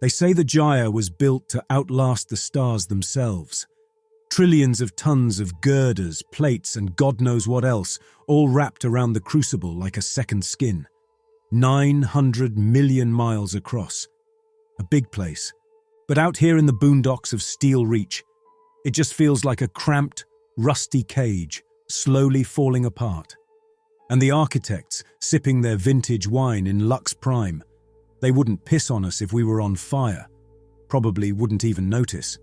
They say the gyre was built to outlast the stars themselves. Trillions of tons of girders, plates, and God knows what else, all wrapped around the crucible like a second skin. 900 million miles across. A big place. But out here in the boondocks of Steel Reach, it just feels like a cramped, rusty cage, slowly falling apart. And the architects, sipping their vintage wine in Lux Prime, they wouldn't piss on us if we were on fire. Probably wouldn't even notice.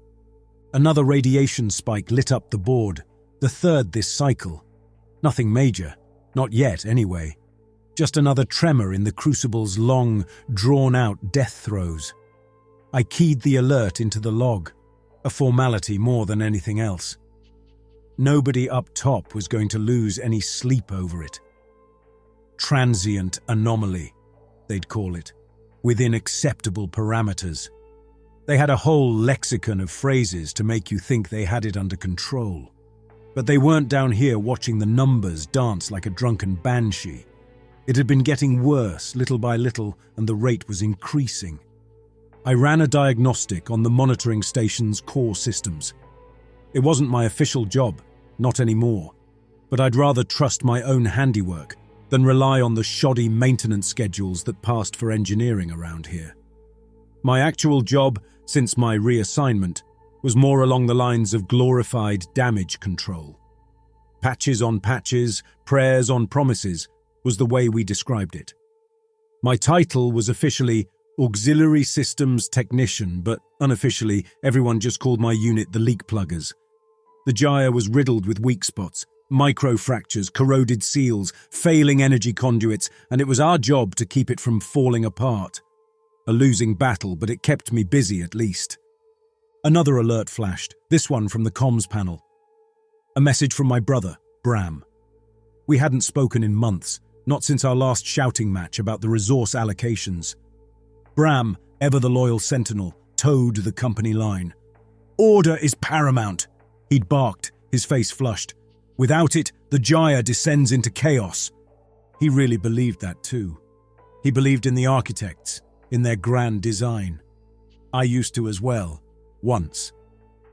Another radiation spike lit up the board, the third this cycle. Nothing major, not yet anyway. Just another tremor in the crucible's long, drawn-out death throes. I keyed the alert into the log, a formality more than anything else. Nobody up top was going to lose any sleep over it. Transient anomaly, they'd call it, within acceptable parameters. They had a whole lexicon of phrases to make you think they had it under control. But they weren't down here watching the numbers dance like a drunken banshee. It had been getting worse little by little, and the rate was increasing. I ran a diagnostic on the monitoring station's core systems. It wasn't my official job, not anymore, but I'd rather trust my own handiwork than rely on the shoddy maintenance schedules that passed for engineering around here. My actual job, since my reassignment, was more along the lines of glorified damage control. Patches on patches, prayers on promises, was the way we described it. My title was officially Auxiliary Systems Technician, but unofficially, everyone just called my unit the Leak Pluggers. The gyre was riddled with weak spots, microfractures, corroded seals, failing energy conduits, and it was our job to keep it from falling apart. A losing battle, but it kept me busy at least. Another alert flashed, this one from the comms panel. A message from my brother, Bram. We hadn't spoken in months, not since our last shouting match about the resource allocations. Bram, ever the loyal sentinel, towed the company line. Order is paramount, he'd barked, his face flushed. Without it, the gyre descends into chaos. He really believed that too. He believed in the architects, in their grand design. I used to as well, once.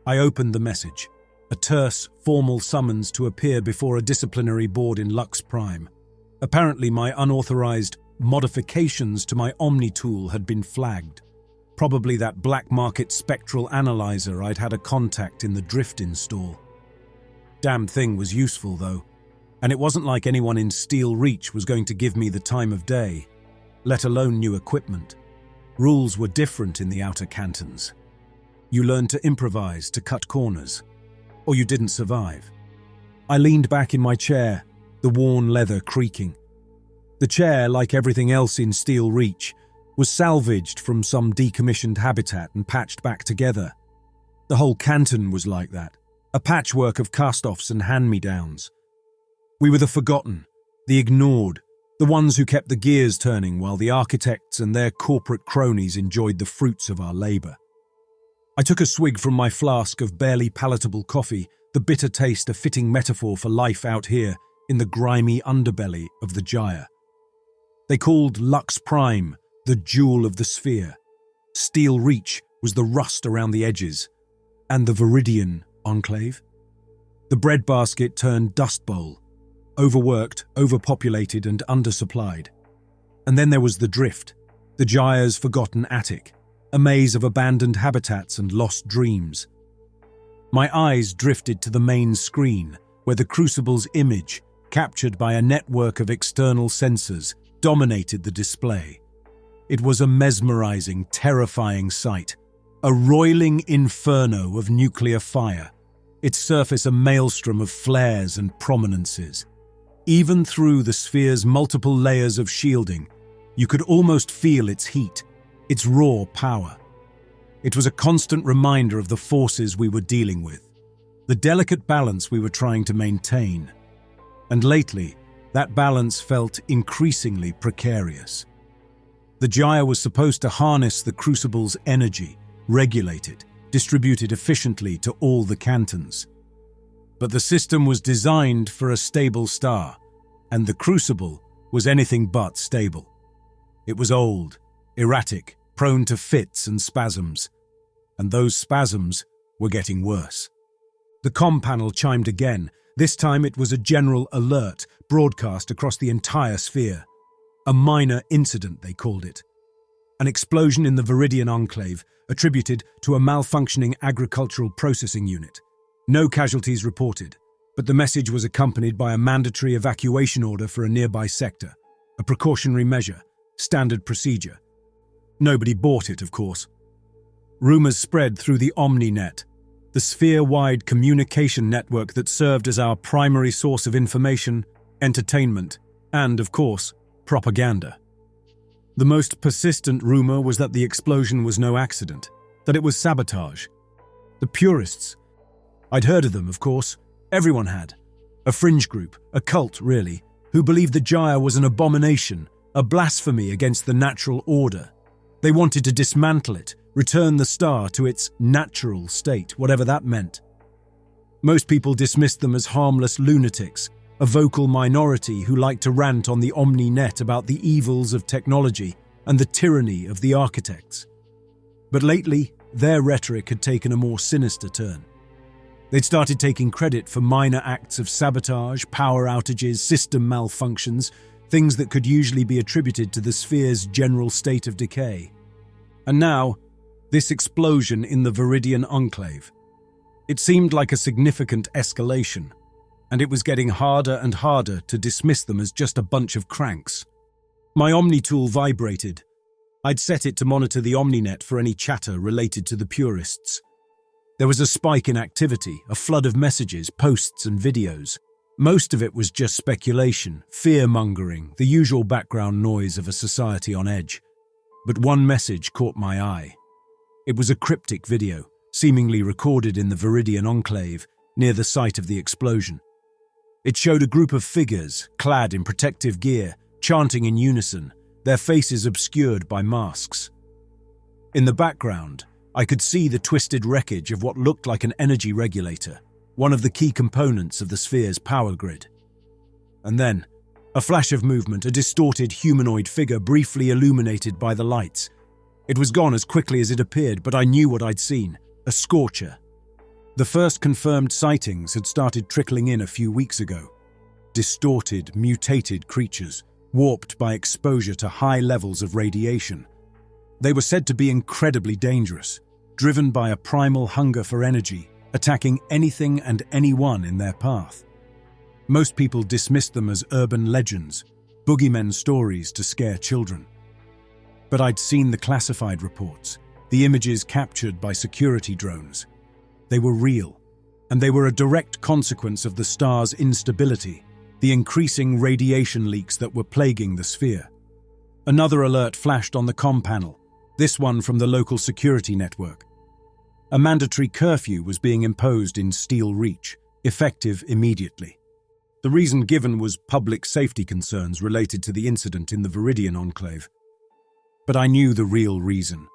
I opened the message, a terse, formal summons to appear before a disciplinary board in Lux Prime. Apparently my unauthorized modifications to my Omni tool had been flagged. Probably that black market spectral analyzer I'd had a contact in the drift install. Damn thing was useful though, and it wasn't like anyone in Steel Reach was going to give me the time of day, let alone new equipment. Rules were different in the outer cantons. You learned to improvise, to cut corners, or you didn't survive. I leaned back in my chair, the worn leather creaking. The chair, like everything else in Steel Reach, was salvaged from some decommissioned habitat and patched back together. The whole canton was like that, a patchwork of cast-offs and hand-me-downs. We were the forgotten, the ignored, the ones who kept the gears turning while the architects and their corporate cronies enjoyed the fruits of our labor. I took a swig from my flask of barely palatable coffee, the bitter taste a fitting metaphor for life out here in the grimy underbelly of the gyre. They called Lux Prime the jewel of the sphere. Steel Reach was the rust around the edges, and the Viridian enclave. The breadbasket turned dust bowl, overworked, overpopulated, and undersupplied. And then there was the drift, the gyre's forgotten attic, a maze of abandoned habitats and lost dreams. My eyes drifted to the main screen, where the crucible's image, captured by a network of external sensors, dominated the display. It was a mesmerizing, terrifying sight, a roiling inferno of nuclear fire, its surface a maelstrom of flares and prominences. Even through the sphere's multiple layers of shielding, you could almost feel its heat, its raw power. It was a constant reminder of the forces we were dealing with, the delicate balance we were trying to maintain. And lately, that balance felt increasingly precarious. The gyre was supposed to harness the crucible's energy, regulate it, distribute it efficiently to all the cantons. But the system was designed for a stable star, and the crucible was anything but stable. It was old, erratic, prone to fits and spasms. And those spasms were getting worse. The comm panel chimed again. This time it was a general alert broadcast across the entire sphere. A minor incident, they called it. An explosion in the Viridian Enclave, attributed to a malfunctioning agricultural processing unit. No casualties reported, but the message was accompanied by a mandatory evacuation order for a nearby sector. A precautionary measure, standard procedure. Nobody bought it, of course. Rumors spread through the OmniNet, the sphere-wide communication network that served as our primary source of information, entertainment, and, of course, propaganda. The most persistent rumor was that the explosion was no accident, that it was sabotage. The purists. I'd heard of them, of course. Everyone had. A fringe group, a cult, really, who believed the gyre was an abomination, a blasphemy against the natural order. They wanted to dismantle it, return the star to its natural state, whatever that meant. Most people dismissed them as harmless lunatics, a vocal minority who liked to rant on the OmniNet about the evils of technology and the tyranny of the architects. But lately, their rhetoric had taken a more sinister turn. They'd started taking credit for minor acts of sabotage, power outages, system malfunctions, things that could usually be attributed to the sphere's general state of decay. And now, this explosion in the Viridian Enclave. It seemed like a significant escalation, and it was getting harder and harder to dismiss them as just a bunch of cranks. My Omni tool vibrated. I'd set it to monitor the OmniNet for any chatter related to the purists. There was a spike in activity, a flood of messages, posts and videos. Most of it was just speculation, fear-mongering, the usual background noise of a society on edge. But one message caught my eye. It was a cryptic video, seemingly recorded in the Viridian Enclave, near the site of the explosion. It showed a group of figures, clad in protective gear, chanting in unison, their faces obscured by masks. In the background, I could see the twisted wreckage of what looked like an energy regulator, one of the key components of the sphere's power grid. And then, a flash of movement, a distorted humanoid figure briefly illuminated by the lights. It was gone as quickly as it appeared, but I knew what I'd seen, a scorcher. The first confirmed sightings had started trickling in a few weeks ago. Distorted, mutated creatures, warped by exposure to high levels of radiation. They were said to be incredibly dangerous, driven by a primal hunger for energy, attacking anything and anyone in their path. Most people dismissed them as urban legends, boogeymen stories to scare children. But I'd seen the classified reports, the images captured by security drones. They were real, and they were a direct consequence of the star's instability, the increasing radiation leaks that were plaguing the sphere. Another alert flashed on the comm panel, this one from the local security network. A mandatory curfew was being imposed in Steel Reach, effective immediately. The reason given was public safety concerns related to the incident in the Viridian Enclave. But I knew the real reason.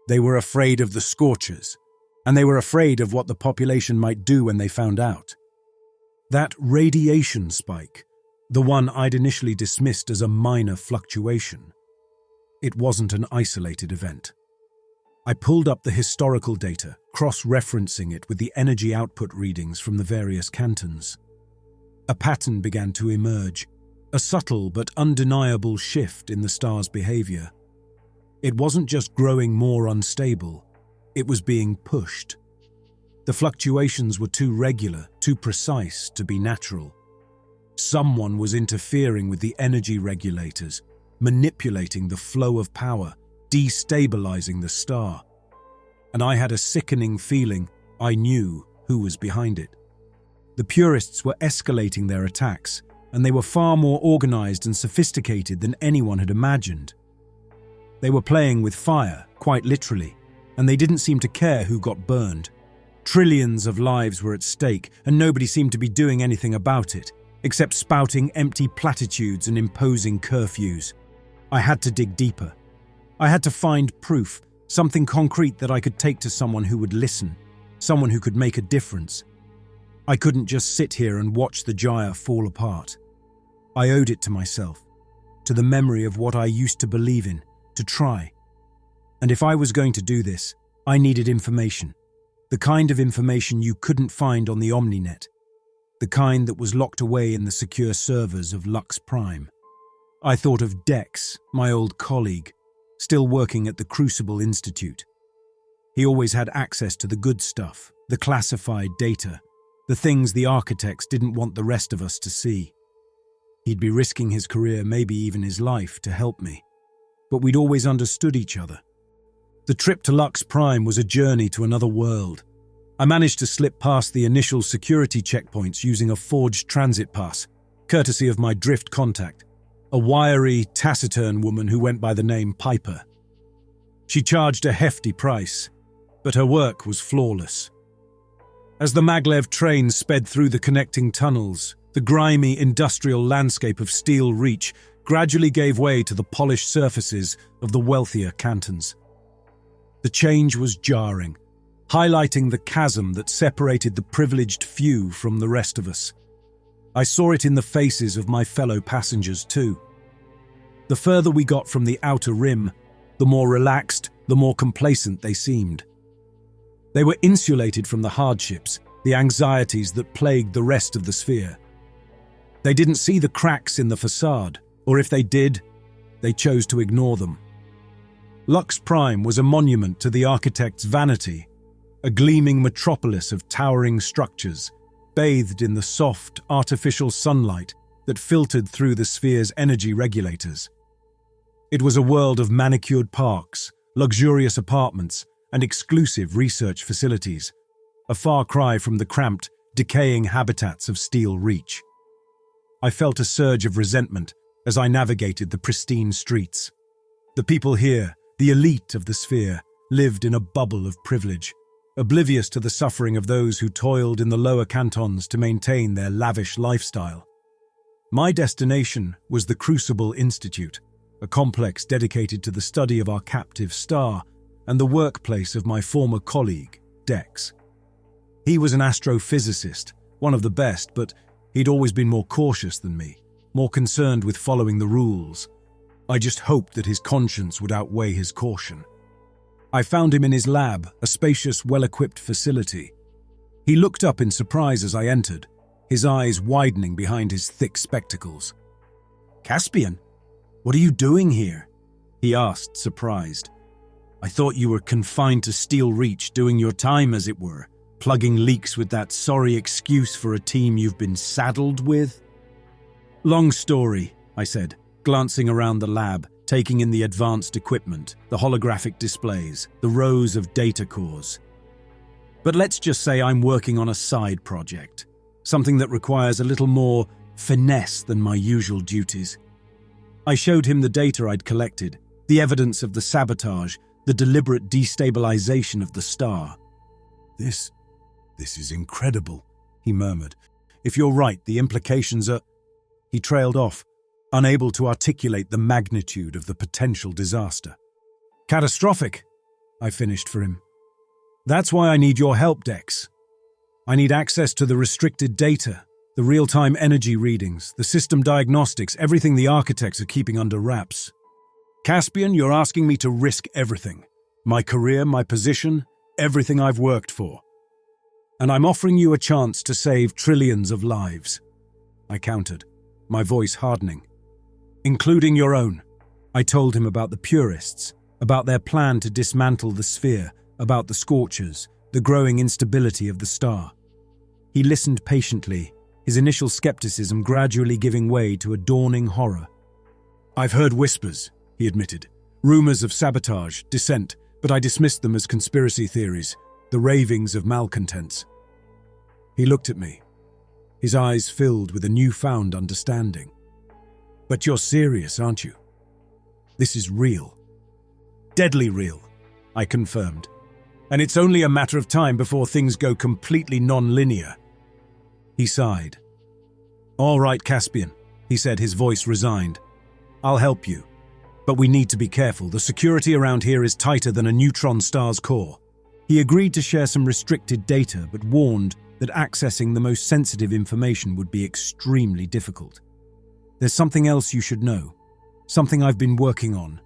They were afraid of the Scorchers, and they were afraid of what the population might do when they found out. That radiation spike, the one I'd initially dismissed as a minor fluctuation, it wasn't an isolated event. I pulled up the historical data, cross-referencing it with the energy output readings from the various cantons. A pattern began to emerge, a subtle but undeniable shift in the star's behavior. It wasn't just growing more unstable, it was being pushed. The fluctuations were too regular, too precise to be natural. Someone was interfering with the energy regulators, manipulating the flow of power, destabilizing the star. And I had a sickening feeling I knew who was behind it. The purists were escalating their attacks, and they were far more organized and sophisticated than anyone had imagined. They were playing with fire, quite literally, and they didn't seem to care who got burned. Trillions of lives were at stake, and nobody seemed to be doing anything about it, except spouting empty platitudes and imposing curfews. I had to dig deeper. I had to find proof, something concrete that I could take to someone who would listen, someone who could make a difference. I couldn't just sit here and watch the gyre fall apart. I owed it to myself, to the memory of what I used to believe in, to try. And if I was going to do this, I needed information. The kind of information you couldn't find on the Omninet. The kind that was locked away in the secure servers of Lux Prime. I thought of Dex, my old colleague, still working at the Crucible Institute. He always had access to the good stuff, the classified data, the things the architects didn't want the rest of us to see. He'd be risking his career, maybe even his life, to help me. But we'd always understood each other. The trip to Lux Prime was a journey to another world. I managed to slip past the initial security checkpoints using a forged transit pass, courtesy of my drift contact, a wiry, taciturn woman who went by the name Piper. She charged a hefty price, but her work was flawless. As the maglev train sped through the connecting tunnels, the grimy industrial landscape of Steel Reach gradually gave way to the polished surfaces of the wealthier cantons. The change was jarring, highlighting the chasm that separated the privileged few from the rest of us. I saw it in the faces of my fellow passengers too. The further we got from the outer rim, the more relaxed, the more complacent they seemed. They were insulated from the hardships, the anxieties that plagued the rest of the sphere. They didn't see the cracks in the facade, or if they did, they chose to ignore them. Lux Prime was a monument to the architect's vanity, a gleaming metropolis of towering structures, bathed in the soft, artificial sunlight that filtered through the sphere's energy regulators. It was a world of manicured parks, luxurious apartments, and exclusive research facilities, a far cry from the cramped, decaying habitats of Steel Reach. I felt a surge of resentment as I navigated the pristine streets. The people here, the elite of the sphere, lived in a bubble of privilege, oblivious to the suffering of those who toiled in the lower cantons to maintain their lavish lifestyle. My destination was the Crucible Institute, a complex dedicated to the study of our captive star and the workplace of my former colleague, Dex. He was an astrophysicist, one of the best, but he'd always been more cautious than me, more concerned with following the rules. I just hoped that his conscience would outweigh his caution. I found him in his lab, a spacious, well-equipped facility. He looked up in surprise as I entered, his eyes widening behind his thick spectacles. "Caspian, what are you doing here?" he asked, surprised. "I thought you were confined to Steel Reach, doing your time, as it were, plugging leaks with that sorry excuse for a team you've been saddled with." "Long story," I said, glancing around the lab, taking in the advanced equipment, the holographic displays, the rows of data cores. "But let's just say I'm working on a side project, something that requires a little more finesse than my usual duties." I showed him the data I'd collected, the evidence of the sabotage, the deliberate destabilization of the star. This is incredible," he murmured. "If you're right, the implications are—" He trailed off, unable to articulate the magnitude of the potential disaster. "Catastrophic," I finished for him. "That's why I need your help, Dex. I need access to the restricted data, the real-time energy readings, the system diagnostics, everything the architects are keeping under wraps. Caspian, you're asking me to risk everything. My career, my position, everything I've worked for. And I'm offering you a chance to save trillions of lives." I countered, my voice hardening. "Including your own." I told him about the purists, about their plan to dismantle the sphere, about the scorchers, the growing instability of the star. He listened patiently, his initial skepticism gradually giving way to a dawning horror. "I've heard whispers," he admitted, "rumors of sabotage, dissent, but I dismissed them as conspiracy theories, the ravings of malcontents." He looked at me, his eyes filled with a newfound understanding. "But you're serious, aren't you? This is real." "Deadly real," I confirmed. "And it's only a matter of time before things go completely non-linear." He sighed. "All right, Caspian," he said, his voice resigned. "I'll help you. But we need to be careful. The security around here is tighter than a neutron star's core." He agreed to share some restricted data, but warned that accessing the most sensitive information would be extremely difficult. "There's something else you should know. Something I've been working on.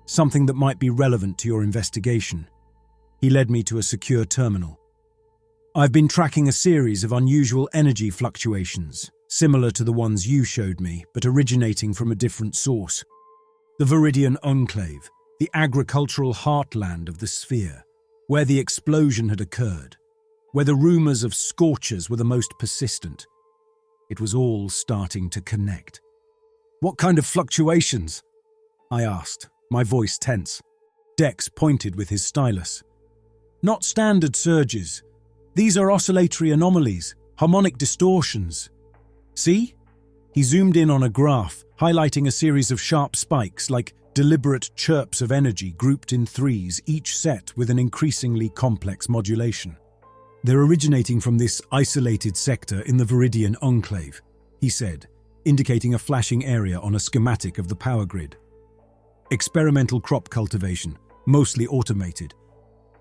something that might be relevant to your investigation. He led me to a secure terminal. I've been tracking a series of unusual energy fluctuations, similar to the ones you showed me, but originating from a different source. The Viridian Enclave, the agricultural heartland of the sphere, where the explosion had occurred, where the rumors of scorchers were the most persistent. It was all starting to connect. "What kind of fluctuations?" I asked, my voice tense. Dex pointed with his stylus. "Not standard surges. These are oscillatory anomalies, harmonic distortions. See?" He zoomed in on a graph, highlighting a series of sharp spikes like deliberate chirps of energy grouped in threes, each set with an increasingly complex modulation. "They're originating from this isolated sector in the Viridian Enclave," he said, indicating a flashing area on a schematic of the power grid. "Experimental crop cultivation, mostly automated.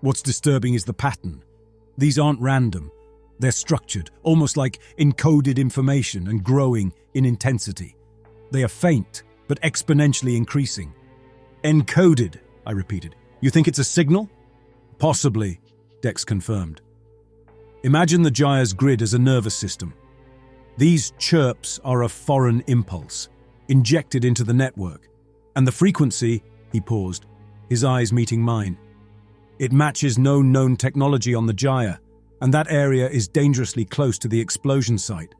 What's disturbing is the pattern. These aren't random. They're structured, almost like encoded information and growing in intensity. They are faint, but exponentially increasing." "Encoded," I repeated. "You think it's a signal?" "Possibly," Dex confirmed. "Imagine the Gyre's grid as a nervous system. These chirps are a foreign impulse, injected into the network. And the frequency," he paused, his eyes meeting mine, "it matches no known technology on the Gyre, and that area is dangerously close to the explosion site."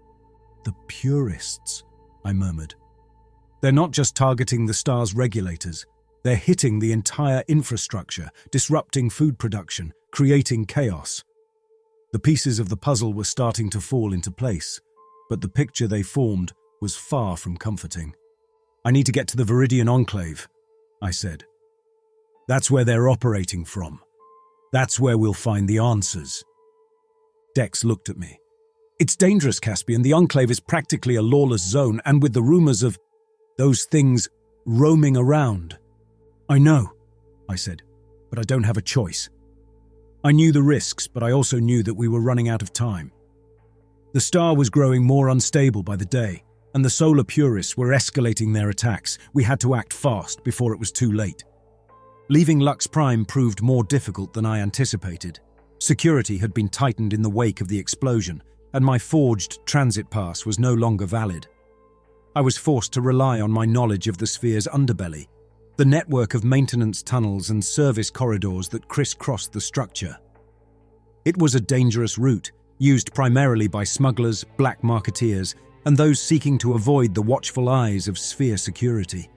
"The purists," I murmured. "They're not just targeting the star's regulators. They're hitting the entire infrastructure, disrupting food production, creating chaos." The pieces of the puzzle were starting to fall into place, but the picture they formed was far from comforting. "I need to get to the Viridian Enclave," I said. "That's where they're operating from. That's where we'll find the answers." Dex looked at me. "It's dangerous, Caspian. The Enclave is practically a lawless zone, and with the rumors of those things roaming around." "I know," I said, "but I don't have a choice." I knew the risks, but I also knew that we were running out of time. The star was growing more unstable by the day, and the solar purists were escalating their attacks. We had to act fast before it was too late. Leaving Lux Prime proved more difficult than I anticipated. Security had been tightened in the wake of the explosion, and my forged transit pass was no longer valid. I was forced to rely on my knowledge of the sphere's underbelly, the network of maintenance tunnels and service corridors that crisscrossed the structure. It was a dangerous route, used primarily by smugglers, black marketeers, and those seeking to avoid the watchful eyes of sphere security.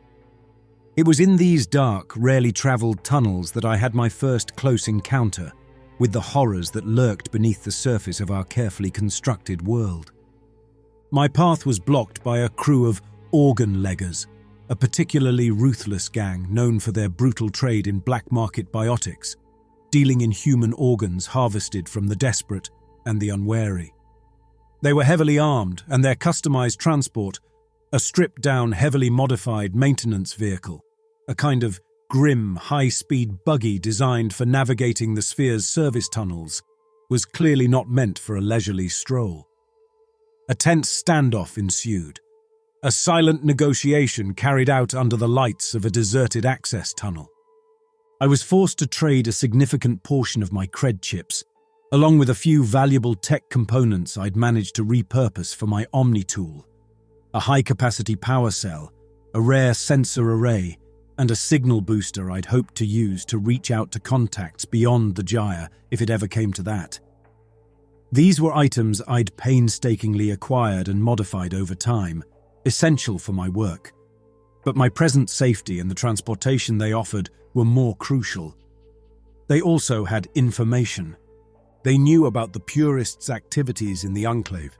It was in these dark, rarely traveled tunnels that I had my first close encounter with the horrors that lurked beneath the surface of our carefully constructed world. My path was blocked by a crew of organ-leggers, a particularly ruthless gang known for their brutal trade in black market biotics, dealing in human organs harvested from the desperate and the unwary. They were heavily armed, and their customized transport, a stripped-down, heavily modified maintenance vehicle, a kind of grim, high-speed buggy designed for navigating the sphere's service tunnels, was clearly not meant for a leisurely stroll. A tense standoff ensued, a silent negotiation carried out under the lights of a deserted access tunnel. I was forced to trade a significant portion of my cred chips, along with a few valuable tech components I'd managed to repurpose for my Omni tool, a high-capacity power cell, a rare sensor array, and a signal booster I'd hoped to use to reach out to contacts beyond the Gyre if it ever came to that. These were items I'd painstakingly acquired and modified over time, essential for my work. But my present safety and the transportation they offered were more crucial. They also had information. They knew about the purists' activities in the Enclave.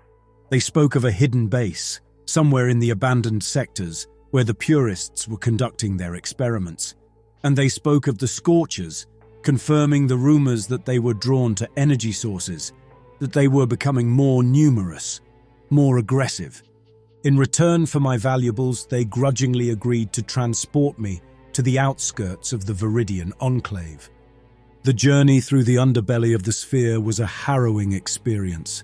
They spoke of a hidden base, somewhere in the abandoned sectors, where the purists were conducting their experiments. And they spoke of the Scorchers, confirming the rumors that they were drawn to energy sources, that they were becoming more numerous, more aggressive. In return for my valuables, they grudgingly agreed to transport me to the outskirts of the Viridian Enclave. The journey through the underbelly of the sphere was a harrowing experience.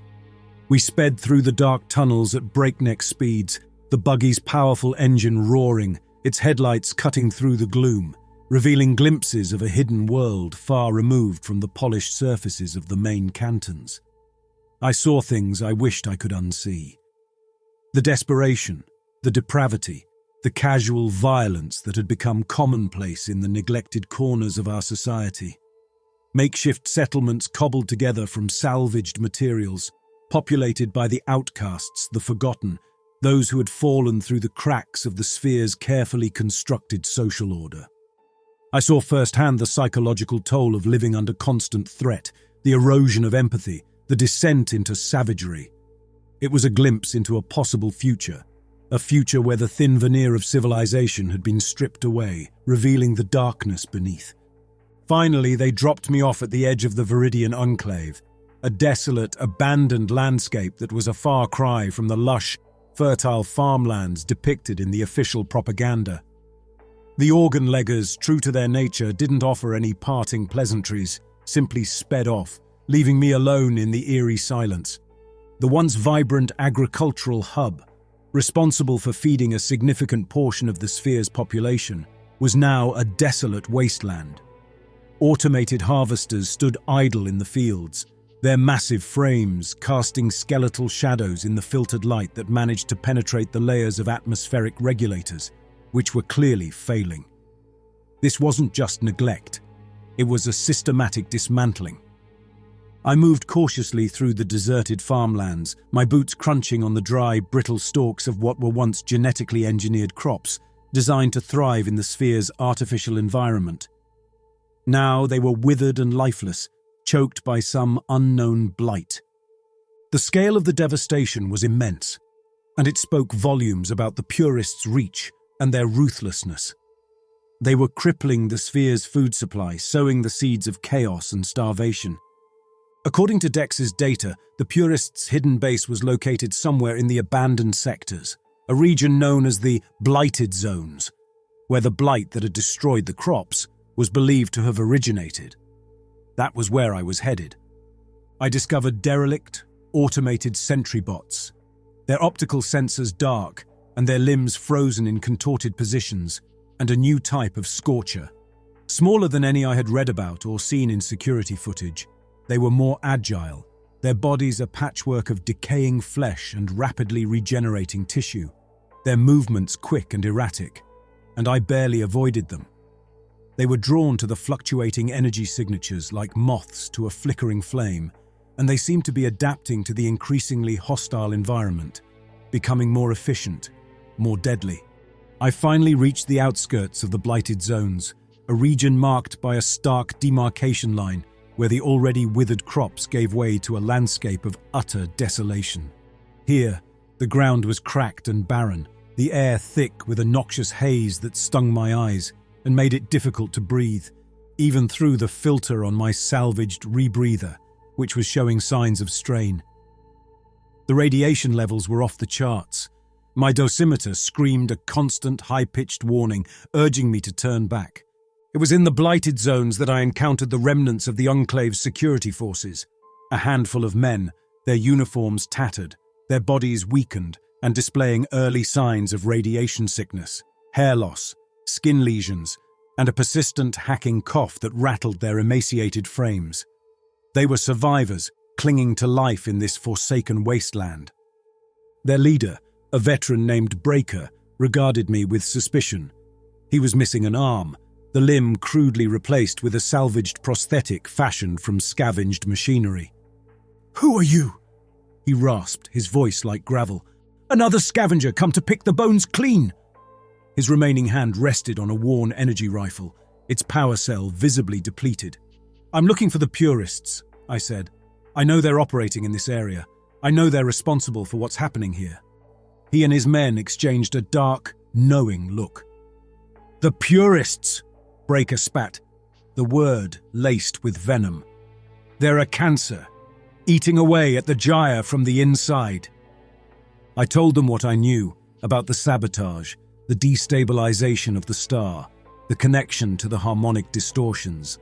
We sped through the dark tunnels at breakneck speeds, the buggy's powerful engine roaring, its headlights cutting through the gloom. revealing glimpses of a hidden world far removed from the polished surfaces of the main cantons. I saw things I wished I could unsee. The desperation, the depravity, the casual violence that had become commonplace in the neglected corners of our society. Makeshift settlements cobbled together from salvaged materials, populated by the outcasts, the forgotten, those who had fallen through the cracks of the sphere's carefully constructed social order. I saw firsthand the psychological toll of living under constant threat, the erosion of empathy, the descent into savagery. It was a glimpse into a possible future, a future where the thin veneer of civilization had been stripped away, revealing the darkness beneath. Finally, they dropped me off at the edge of the Viridian Enclave, a desolate, abandoned landscape that was a far cry from the lush, fertile farmlands depicted in the official propaganda. The organ-leggers, true to their nature, didn't offer any parting pleasantries, simply sped off, leaving me alone in the eerie silence. The once vibrant agricultural hub, responsible for feeding a significant portion of the sphere's population, was now a desolate wasteland. Automated harvesters stood idle in the fields, their massive frames casting skeletal shadows in the filtered light that managed to penetrate the layers of atmospheric regulators, which were clearly failing. This wasn't just neglect, it was a systematic dismantling. I moved cautiously through the deserted farmlands, my boots crunching on the dry, brittle stalks of what were once genetically engineered crops, designed to thrive in the sphere's artificial environment. Now they were withered and lifeless, choked by some unknown blight. The scale of the devastation was immense, and it spoke volumes about the purists' reach and their ruthlessness. They were crippling the sphere's food supply, sowing the seeds of chaos and starvation. According to Dex's data, the purists' hidden base was located somewhere in the abandoned sectors, a region known as the blighted zones, where the blight that had destroyed the crops was believed to have originated. That was where I was headed. I discovered derelict, automated sentry bots, their optical sensors dark and their limbs frozen in contorted positions, and a new type of scorcher. Smaller than any I had read about or seen in security footage, they were more agile, their bodies a patchwork of decaying flesh and rapidly regenerating tissue, their movements quick and erratic, and I barely avoided them. They were drawn to the fluctuating energy signatures like moths to a flickering flame, and they seemed to be adapting to the increasingly hostile environment, becoming more efficient, more deadly. I finally reached the outskirts of the blighted zones, a region marked by a stark demarcation line where the already withered crops gave way to a landscape of utter desolation. Here, the ground was cracked and barren, the air thick with a noxious haze that stung my eyes and made it difficult to breathe, even through the filter on my salvaged rebreather, which was showing signs of strain. The radiation levels were off the charts. My dosimeter screamed a constant, high-pitched warning, urging me to turn back. It was in the blighted zones that I encountered the remnants of the Enclave's security forces, a handful of men, their uniforms tattered, their bodies weakened and displaying early signs of radiation sickness, hair loss, skin lesions, and a persistent hacking cough that rattled their emaciated frames. They were survivors, clinging to life in this forsaken wasteland. Their leader, a veteran named Breaker, regarded me with suspicion. He was missing an arm, the limb crudely replaced with a salvaged prosthetic fashioned from scavenged machinery. "Who are you?" he rasped, his voice like gravel. "Another scavenger come to pick the bones clean." His remaining hand rested on a worn energy rifle, its power cell visibly depleted. "I'm looking for the purists," I said. "I know they're operating in this area. I know they're responsible for what's happening here." He and his men exchanged a dark, knowing look. "The purists!" Breaker spat, the word laced with venom. "They're a cancer, eating away at the gyre from the inside." I told them what I knew about the sabotage, the destabilization of the star, the connection to the harmonic distortions.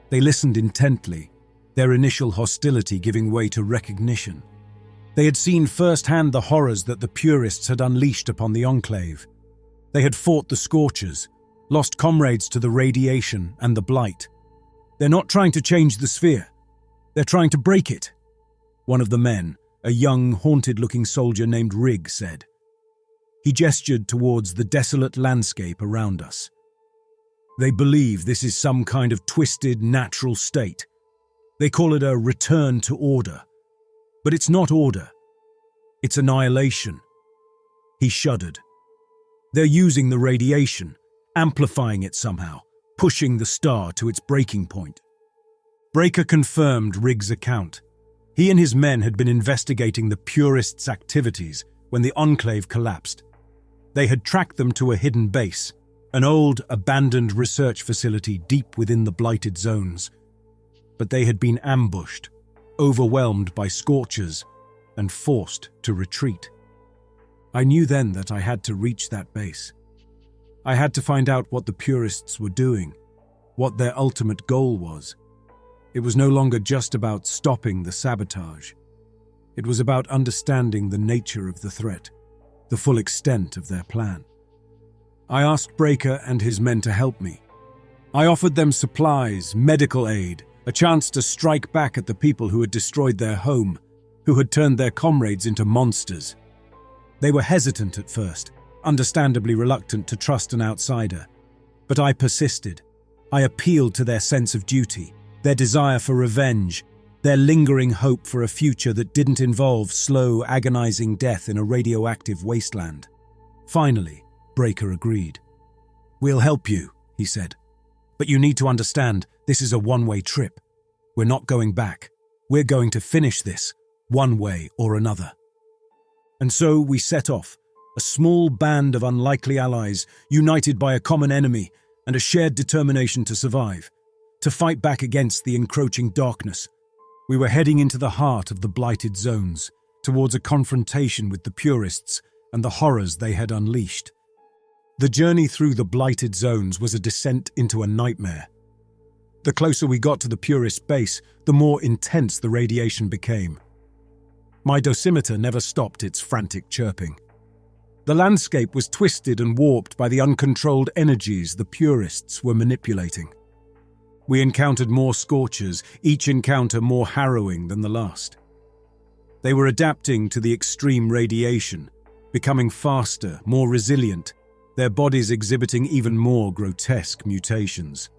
They listened intently, their initial hostility giving way to recognition. They had seen firsthand the horrors that the purists had unleashed upon the Enclave. They had fought the Scorchers, lost comrades to the radiation and the blight. They're not trying to change the sphere. They're trying to break it, one of the men, a young, haunted-looking soldier named Rig, said. He gestured towards the desolate landscape around us. They believe this is some kind of twisted, natural state. They call it a return to order. But it's not order. It's annihilation. He shuddered. They're using the radiation, amplifying it somehow, pushing the star to its breaking point. Breaker confirmed Rig's account. He and his men had been investigating the Purists' activities when the Enclave collapsed. They had tracked them to a hidden base, an old, abandoned research facility deep within the blighted zones. But they had been ambushed, overwhelmed by scorchers, and forced to retreat. I knew then that I had to reach that base. I had to find out what the Purists were doing, what their ultimate goal was. It was no longer just about stopping the sabotage. It was about understanding the nature of the threat, the full extent of their plan. I asked Breaker and his men to help me. I offered them supplies, medical aid, a chance to strike back at the people who had destroyed their home, who had turned their comrades into monsters. They were hesitant at first, understandably reluctant to trust an outsider. But I persisted. I appealed to their sense of duty, their desire for revenge, their lingering hope for a future that didn't involve slow, agonizing death in a radioactive wasteland. Finally, Breaker agreed. "We'll help you," he said. "But you need to understand, this is a one-way trip. We're not going back. We're going to finish this, one way or another." And so we set off, a small band of unlikely allies, united by a common enemy and a shared determination to survive, to fight back against the encroaching darkness. We were heading into the heart of the blighted zones, towards a confrontation with the Purists and the horrors they had unleashed. The journey through the blighted zones was a descent into a nightmare. The closer we got to the Purist base, the more intense the radiation became. My dosimeter never stopped its frantic chirping. The landscape was twisted and warped by the uncontrolled energies the Purists were manipulating. We encountered more scorchers, each encounter more harrowing than the last. They were adapting to the extreme radiation, becoming faster, more resilient, their bodies exhibiting even more grotesque mutations.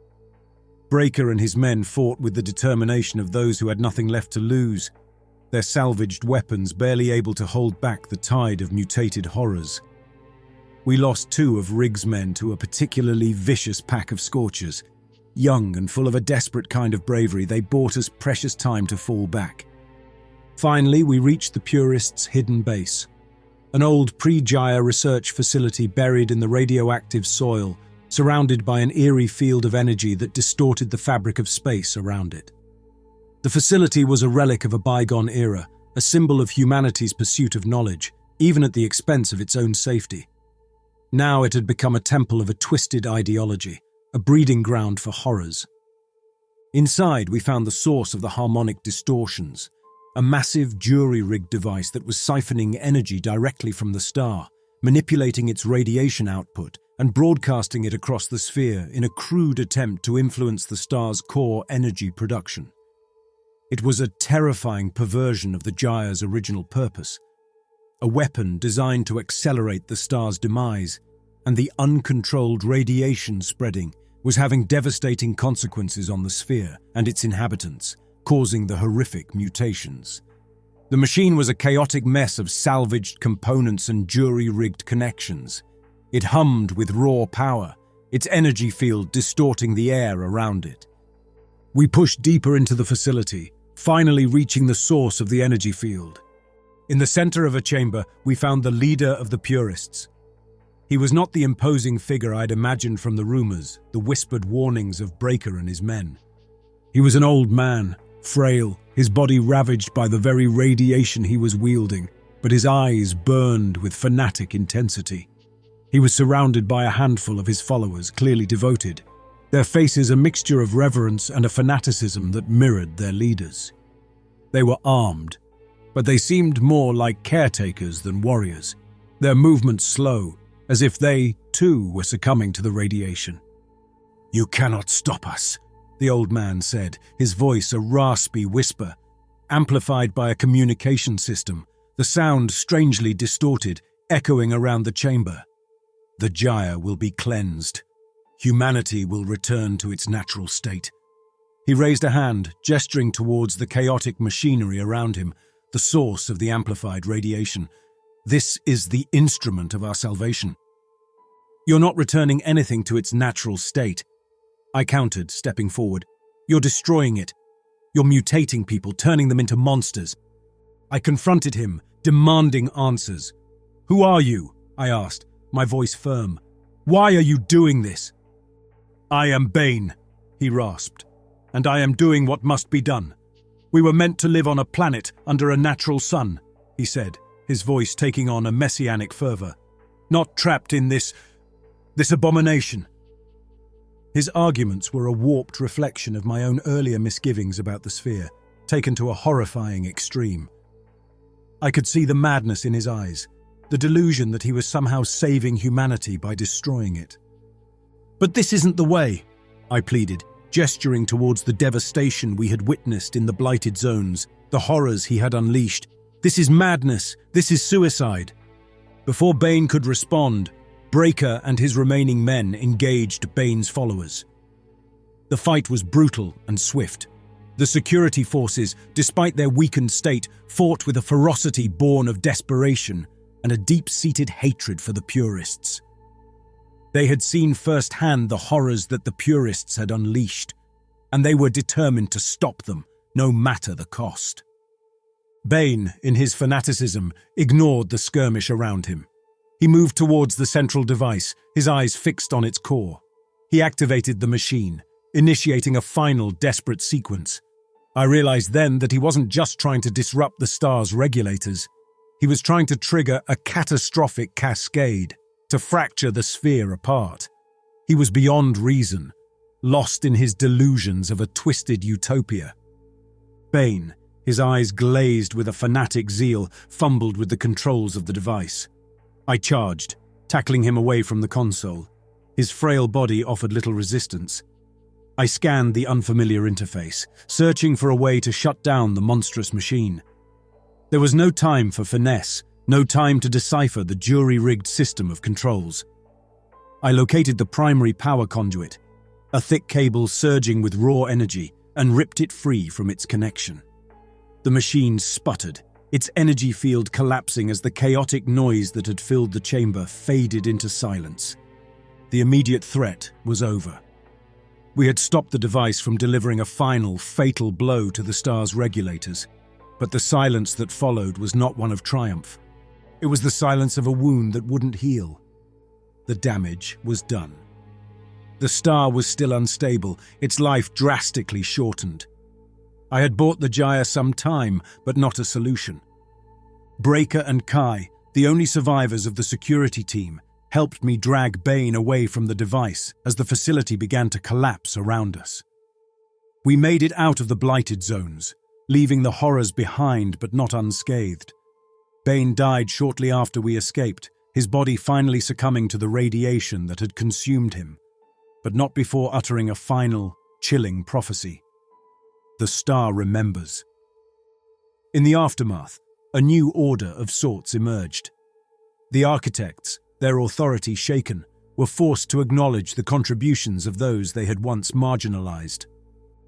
Breaker and his men fought with the determination of those who had nothing left to lose, their salvaged weapons barely able to hold back the tide of mutated horrors. We lost 2 of Rig's men to a particularly vicious pack of scorchers. Young and full of a desperate kind of bravery, they bought us precious time to fall back. Finally, we reached the Purists' hidden base, an old pre-Gaia research facility buried in the radioactive soil, surrounded by an eerie field of energy that distorted the fabric of space around it. The facility was a relic of a bygone era, a symbol of humanity's pursuit of knowledge, even at the expense of its own safety. Now it had become a temple of a twisted ideology, a breeding ground for horrors. Inside, we found the source of the harmonic distortions, a massive jury-rigged device that was siphoning energy directly from the star, manipulating its radiation output and broadcasting it across the sphere in a crude attempt to influence the star's core energy production. It was a terrifying perversion of the Gaia's original purpose, a weapon designed to accelerate the star's demise, and the uncontrolled radiation spreading was having devastating consequences on the sphere and its inhabitants, causing the horrific mutations. The machine was a chaotic mess of salvaged components and jury-rigged connections. It hummed with raw power, its energy field distorting the air around it. We pushed deeper into the facility, finally reaching the source of the energy field. In the center of a chamber, we found the leader of the Purists. He was not the imposing figure I'd imagined from the rumors, the whispered warnings of Breaker and his men. He was an old man, frail, his body ravaged by the very radiation he was wielding, but his eyes burned with fanatic intensity. He was surrounded by a handful of his followers, clearly devoted, their faces a mixture of reverence and a fanaticism that mirrored their leaders. They were armed, but they seemed more like caretakers than warriors, their movements slow, as if they, too, were succumbing to the radiation. "You cannot stop us," the old man said, his voice a raspy whisper, amplified by a communication system, the sound strangely distorted, echoing around the chamber. "The gyre will be cleansed. Humanity will return to its natural state." He raised a hand, gesturing towards the chaotic machinery around him, the source of the amplified radiation. "This is the instrument of our salvation." "You're not returning anything to its natural state," I countered, stepping forward. "You're destroying it. You're mutating people, turning them into monsters." I confronted him, demanding answers. "Who are you?" I asked, my voice firm. "Why are you doing this?" "I am Bane," he rasped, "and I am doing what must be done. We were meant to live on a planet under a natural sun," he said, his voice taking on a messianic fervor. "Not trapped in this abomination." His arguments were a warped reflection of my own earlier misgivings about the sphere, taken to a horrifying extreme. I could see the madness in his eyes, the delusion that he was somehow saving humanity by destroying it. "But this isn't the way," I pleaded, gesturing towards the devastation we had witnessed in the blighted zones, the horrors he had unleashed. "This is madness. This is suicide." Before Bane could respond, Breaker and his remaining men engaged Bane's followers. The fight was brutal and swift. The security forces, despite their weakened state, fought with a ferocity born of desperation and a deep-seated hatred for the purists. They had seen firsthand the horrors that the purists had unleashed, and they were determined to stop them, no matter the cost. Bane, in his fanaticism, ignored the skirmish around him. He moved towards the central device, his eyes fixed on its core. He activated the machine, initiating a final desperate sequence. I realized then that he wasn't just trying to disrupt the star's regulators. He was trying to trigger a catastrophic cascade, to fracture the sphere apart. He was beyond reason, lost in his delusions of a twisted utopia. Bane, his eyes glazed with a fanatic zeal, fumbled with the controls of the device. I charged, tackling him away from the console. His frail body offered little resistance. I scanned the unfamiliar interface, searching for a way to shut down the monstrous machine. There was no time for finesse, no time to decipher the jury-rigged system of controls. I located the primary power conduit, a thick cable surging with raw energy, and ripped it free from its connection. The machine sputtered, its energy field collapsing as the chaotic noise that had filled the chamber faded into silence. The immediate threat was over. We had stopped the device from delivering a final, fatal blow to the star's regulators, but the silence that followed was not one of triumph. It was the silence of a wound that wouldn't heal. The damage was done. The star was still unstable, its life drastically shortened. I had bought the gyre some time, but not a solution. Breaker and Kai, the only survivors of the security team, helped me drag Bane away from the device as the facility began to collapse around us. We made it out of the blighted zones, leaving the horrors behind but not unscathed. Bane died shortly after we escaped, his body finally succumbing to the radiation that had consumed him, but not before uttering a final, chilling prophecy. The star remembers. In the aftermath, a new order of sorts emerged. The architects, their authority shaken, were forced to acknowledge the contributions of those they had once marginalized.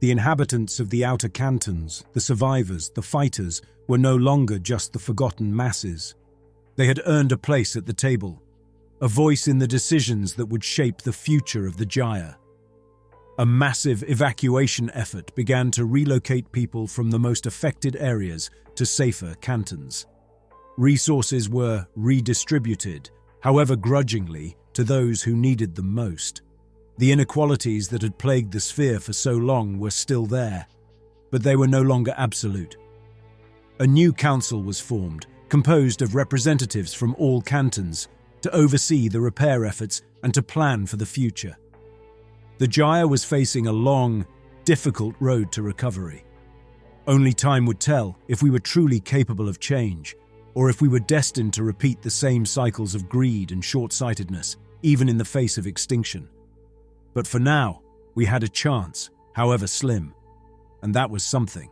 The inhabitants of the outer cantons, the survivors, the fighters, were no longer just the forgotten masses. They had earned a place at the table, a voice in the decisions that would shape the future of the gyre. A massive evacuation effort began to relocate people from the most affected areas to safer cantons. Resources were redistributed, however grudgingly, to those who needed them most. The inequalities that had plagued the sphere for so long were still there, but they were no longer absolute. A new council was formed, composed of representatives from all cantons, to oversee the repair efforts and to plan for the future. The gyre was facing a long, difficult road to recovery. Only time would tell if we were truly capable of change, or if we were destined to repeat the same cycles of greed and short-sightedness, even in the face of extinction. But for now, we had a chance, however slim, and that was something.